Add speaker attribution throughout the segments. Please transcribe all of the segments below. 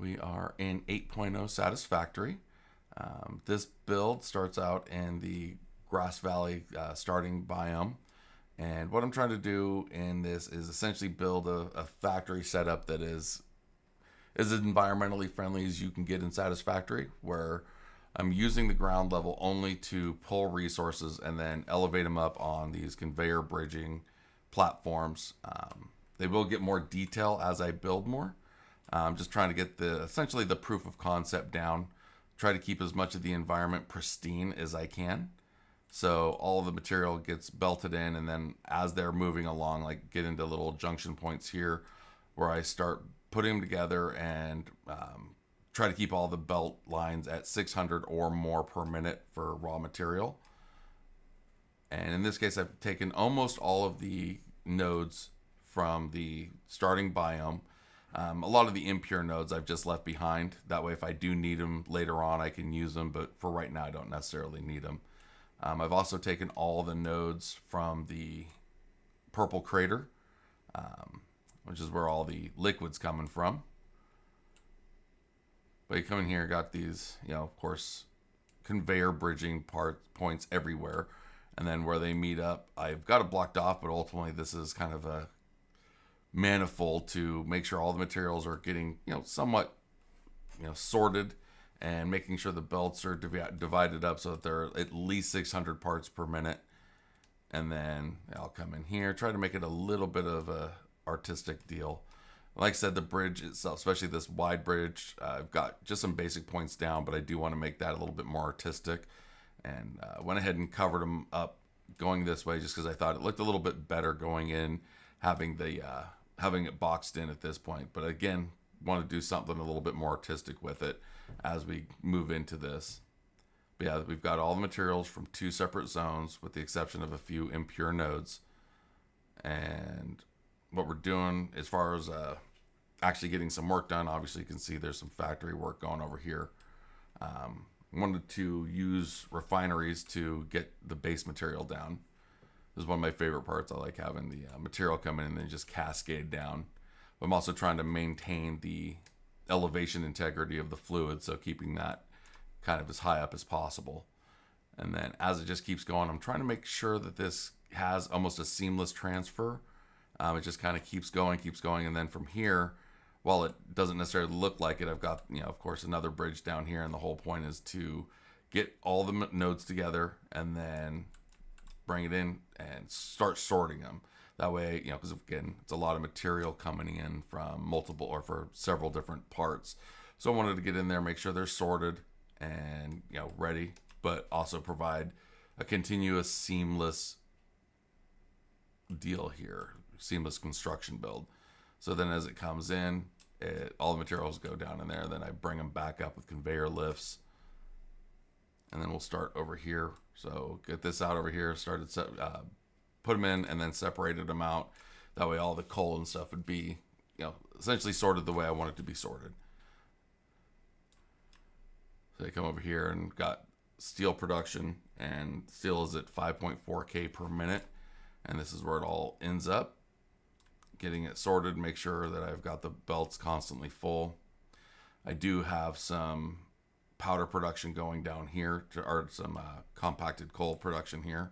Speaker 1: We are in 8.0 Satisfactory. This build starts out in the Grass Valley starting biome. And what I'm trying to do in this is essentially build a factory setup that is as environmentally friendly as you can get in Satisfactory, where I'm using the ground level only to pull resources and then elevate them up on these conveyor bridging platforms. They will get more detail as I build more. I'm just trying to get essentially the proof of concept down. Try to keep as much of the environment pristine as I can. So all of the material gets belted in, and then as they're moving along, like get into little junction points here where I start putting them together and try to keep all the belt lines at 600 or more per minute for raw material. And in this case, I've taken almost all of the nodes from the starting biome. A lot of the impure nodes I've just left behind. That way, if I do need them later on, I can use them. But for right now, I don't necessarily need them. I've also taken all the nodes from the purple crater, which is where all the liquid's coming from. But you come in here, got these, of course, conveyor bridging points everywhere. And then where they meet up, I've got it blocked off, but ultimately this is kind of a manifold to make sure all the materials are getting, somewhat, sorted, and making sure the belts are divided up so that they're at least 600 parts per minute. And then I'll come in here, try to make it a little bit of a artistic deal. Like I said, the bridge itself, especially this wide bridge, I've got just some basic points down, but I do want to make that a little bit more artistic. And went ahead and covered them up going this way just because I thought it looked a little bit better going in, having it boxed in at this point. But again, want to do something a little bit more artistic with it as we move into this. But yeah, we've got all the materials from two separate zones with the exception of a few impure nodes. And what we're doing as far as actually getting some work done, obviously you can see there's some factory work going over here. Wanted to use refineries to get the base material down. This is one of my favorite parts. I like having the material come in and then just cascade down. But I'm also trying to maintain the elevation integrity of the fluid, so keeping that kind of as high up as possible. And then as it just keeps going, I'm trying to make sure that this has almost a seamless transfer. It just kind of keeps going, and then from here, while it doesn't necessarily look like it, I've got, of course, another bridge down here, and the whole point is to get all the nodes together and then bring it in and start sorting them. That way, because again, it's a lot of material coming in from multiple or for several different parts. So I wanted to get in there, make sure they're sorted and, ready, but also provide a continuous, seamless deal here, seamless construction build. So then as it comes in, all the materials go down in there. Then I bring them back up with conveyor lifts. And then we'll start over here. So get this out over here, put them in, and then separated them out. That way all the coal and stuff would be, essentially sorted the way I want it to be sorted. So I come over here and got steel production, and steel is at 5.4K per minute. And this is where it all ends up. Getting it sorted, make sure that I've got the belts constantly full. I do have some powder production going down here, or some compacted coal production here,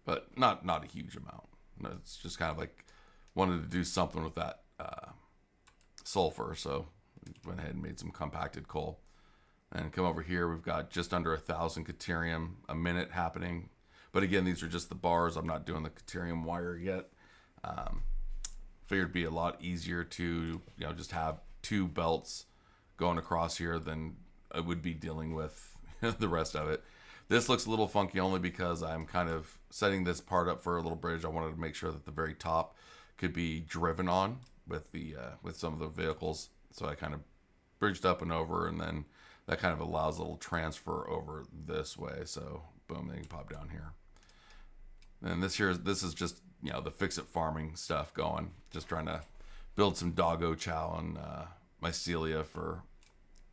Speaker 1: but not a huge amount. It's just kind of like wanted to do something with that sulfur, so went ahead and made some compacted coal. And come over here, we've got just under 1,000 Caterium a minute happening. But again, these are just the bars. I'm not doing the Caterium wire yet. Figured it'd be a lot easier to, just have two belts going across here than I would be dealing with the rest of it. This looks a little funky only because I'm kind of setting this part up for a little bridge. I wanted to make sure that the very top could be driven on with with some of the vehicles. So I kind of bridged up and over, and then that kind of allows a little transfer over this way. So boom, then you can pop down here. And this is just, the fix-it farming stuff going. Just trying to build some doggo chow and mycelia for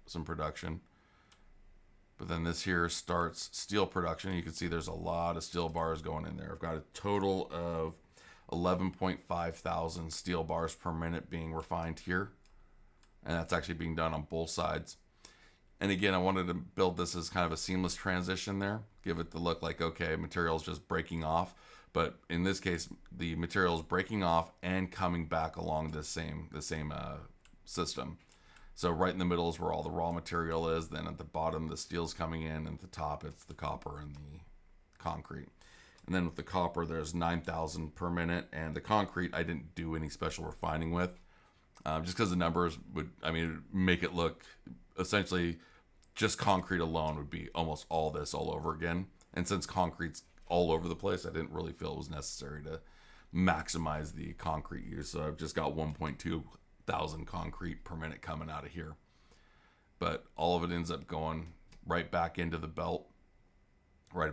Speaker 1: some production. But then this here starts steel production. You can see there's a lot of steel bars going in there. I've got a total of 11.5 thousand steel bars per minute being refined here. And that's actually being done on both sides. And again, I wanted to build this as kind of a seamless transition there. Give it the look like, okay, material is just breaking off. But in this case, the material is breaking off and coming back along the same system. So right in the middle is where all the raw material is. Then at the bottom, the steel's coming in. And at the top, it's the copper and the concrete. And then with the copper, there's 9,000 per minute. And the concrete, I didn't do any special refining with. Just because the numbers would, make it look essentially just concrete alone would be almost all this all over again. And since concrete's all over the place, I didn't really feel it was necessary to maximize the concrete use. So I've just got 1.2 thousand concrete per minute coming out of here. But all of it ends up going right back into the belt. Right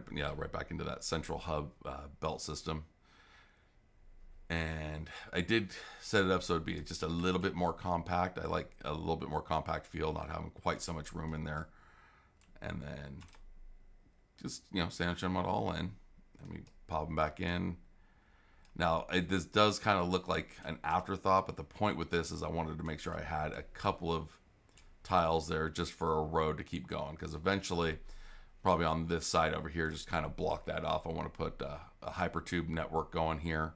Speaker 1: back into that central hub belt system. And I did set it up so it'd be just a little bit more compact. I like a little bit more compact feel, not having quite so much room in there. And then just, sandwich them all in. And we pop them back in. Now, this does kind of look like an afterthought, but the point with this is I wanted to make sure I had a couple of tiles there just for a road to keep going. Because eventually, probably on this side over here, just kind of block that off. I want to put a hypertube network going here.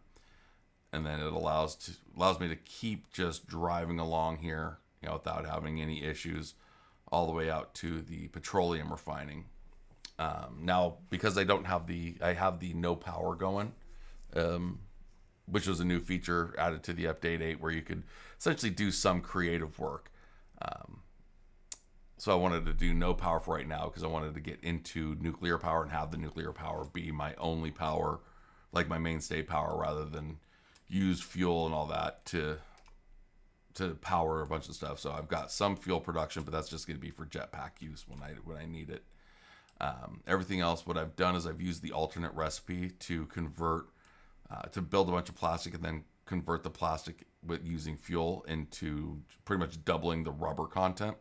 Speaker 1: And then it allows me to keep just driving along here, without having any issues, all the way out to the petroleum refining. Now, because I have the no power going, which was a new feature added to the update 8, where you could essentially do some creative work. So I wanted to do no power for right now because I wanted to get into nuclear power and have the nuclear power be my only power, like my mainstay power, rather than use fuel and all that to power a bunch of stuff. So I've got some fuel production, but that's just going to be for jetpack use when I need it. Everything else, what I've done is I've used the alternate recipe to convert, to build a bunch of plastic and then convert the plastic with using fuel into pretty much doubling the rubber content.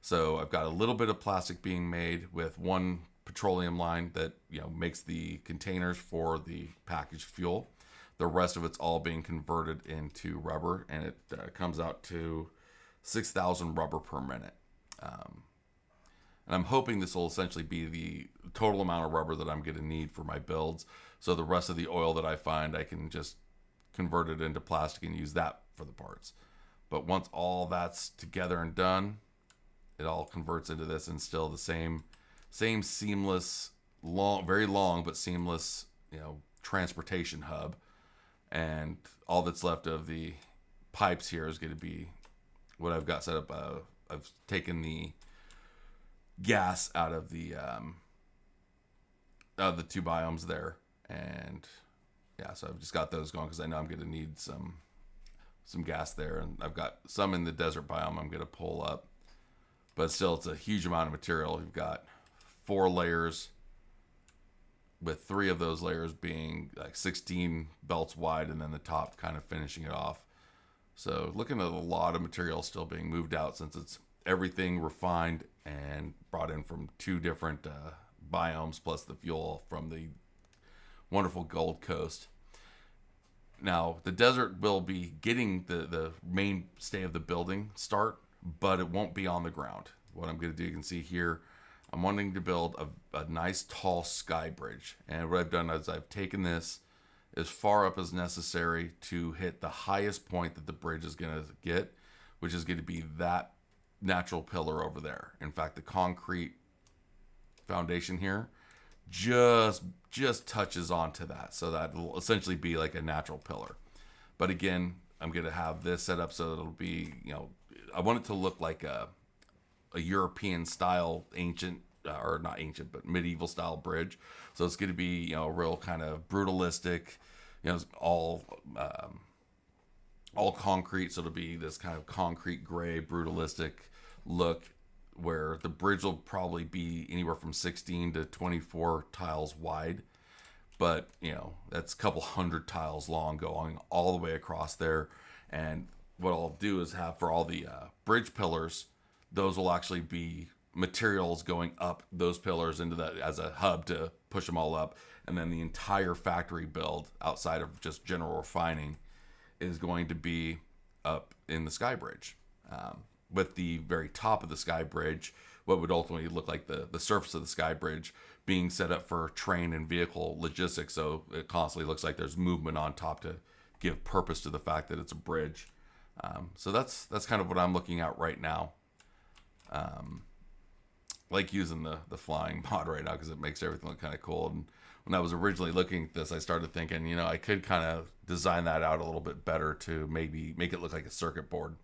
Speaker 1: So I've got a little bit of plastic being made with one petroleum line that makes the containers for the packaged fuel. The rest of it's all being converted into rubber, and it comes out to 6,000 rubber per minute. And I'm hoping this will essentially be the total amount of rubber that I'm going to need for my builds. So the rest of the oil that I find, I can just convert it into plastic and use that for the parts. But once all that's together and done, it all converts into this, and still the same seamless, very long but seamless, transportation hub. And all that's left of the pipes here is going to be what I've got set up. I've taken the gas out of the two biomes there, and so I've just got those going because I know I'm going to need some gas there, and I've got some in the desert biome I'm going to pull up. But still, it's a huge amount of material. You've got 4 layers, with 3 of those layers being like 16 belts wide, and then the top kind of finishing it off. So looking at a lot of material still being moved out, since it's everything refined and brought in from 2 different biomes, plus the fuel from the wonderful Gold Coast. Now, the desert will be getting the mainstay of the building start, but it won't be on the ground. What I'm going to do, you can see here, I'm wanting to build a nice tall Skybridge. And what I've done is I've taken this as far up as necessary to hit the highest point that the bridge is going to get, which is going to be that natural pillar over there. In fact, the concrete foundation here just touches onto that. So that will essentially be like a natural pillar. But again, I'm going to have this set up so that it'll be, I want it to look like a European style ancient, or not ancient, but medieval style bridge. So it's going to be, a real kind of brutalistic, all concrete. So it'll be this kind of concrete gray brutalistic look, where the bridge will probably be anywhere from 16 to 24 tiles wide. But, that's a couple hundred tiles long going all the way across there. And what I'll do is have for all the bridge pillars, those will actually be materials going up those pillars into that as a hub to push them all up. and then the entire factory build outside of just general refining is going to be up in the Skybridge. With the very top of the Skybridge, what would ultimately look like the surface of the Skybridge being set up for train and vehicle logistics, so it constantly looks like there's movement on top to give purpose to the fact that it's a bridge. So that's kind of what I'm looking at right now. Like using the flying mod right now because it makes everything look kind of cool. And when I was originally looking at this, I started thinking, I could kind of design that out a little bit better to maybe make it look like a circuit board.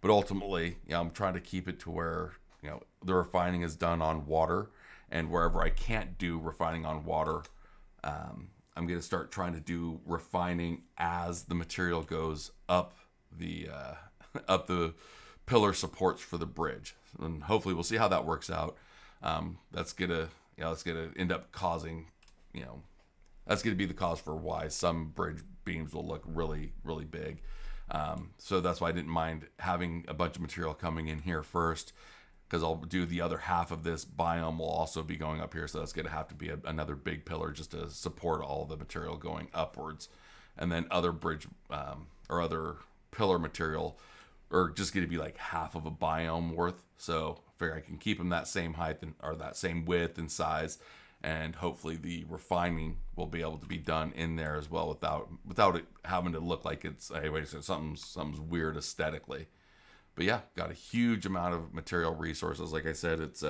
Speaker 1: But ultimately, I'm trying to keep it to where, the refining is done on water, and wherever I can't do refining on water, I'm going to start trying to do refining as the material goes up the up the pillar supports for the bridge, and hopefully we'll see how that works out. That's gonna end up causing, that's gonna be the cause for why some bridge beams will look really, really big. So that's why I didn't mind having a bunch of material coming in here first, because I'll do the other half of this biome will also be going up here. So that's going to have to be another big pillar just to support all the material going upwards. And then other bridge or other pillar material are just going to be like half of a biome worth. So I figure I can keep them that same height or that same width and size. And hopefully the refining will be able to be done in there as well without it having to look like it's, hey, wait, so something's weird aesthetically. But yeah, got a huge amount of material resources. Like I said, it's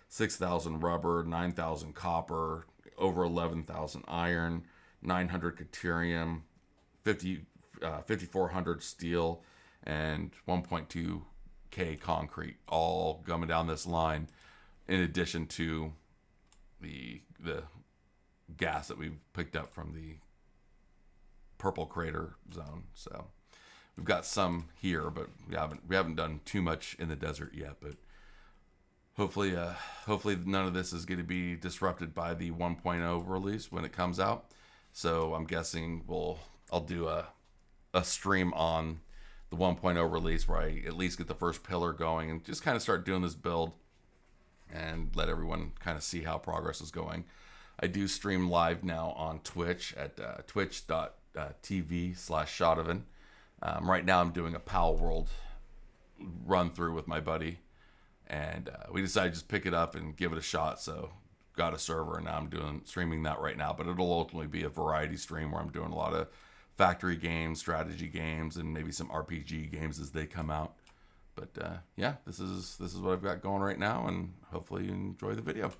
Speaker 1: 6,000 rubber, 9,000 copper, over 11,000 iron, 900 deuterium, 5,400 steel, and 1.2K concrete, all coming down this line, in addition to the gas that we've picked up from the purple crater zone. So we've got some here, but we haven't done too much in the desert yet. But hopefully none of this is going to be disrupted by the 1.0 release when it comes out. So I'm guessing I'll do a stream on the 1.0 release where I at least get the first pillar going and just kind of start doing this build and let everyone kind of see how progress is going. I do stream live now on Twitch at twitch.tv/Shadovin. Right now I'm doing a Pal World run through with my buddy, and we decided to just pick it up and give it a shot. So got a server, and now I'm streaming that right now. But it'll ultimately be a variety stream where I'm doing a lot of factory games, strategy games, and maybe some RPG games as they come out. But yeah, this is what I've got going right now, and hopefully you enjoy the video.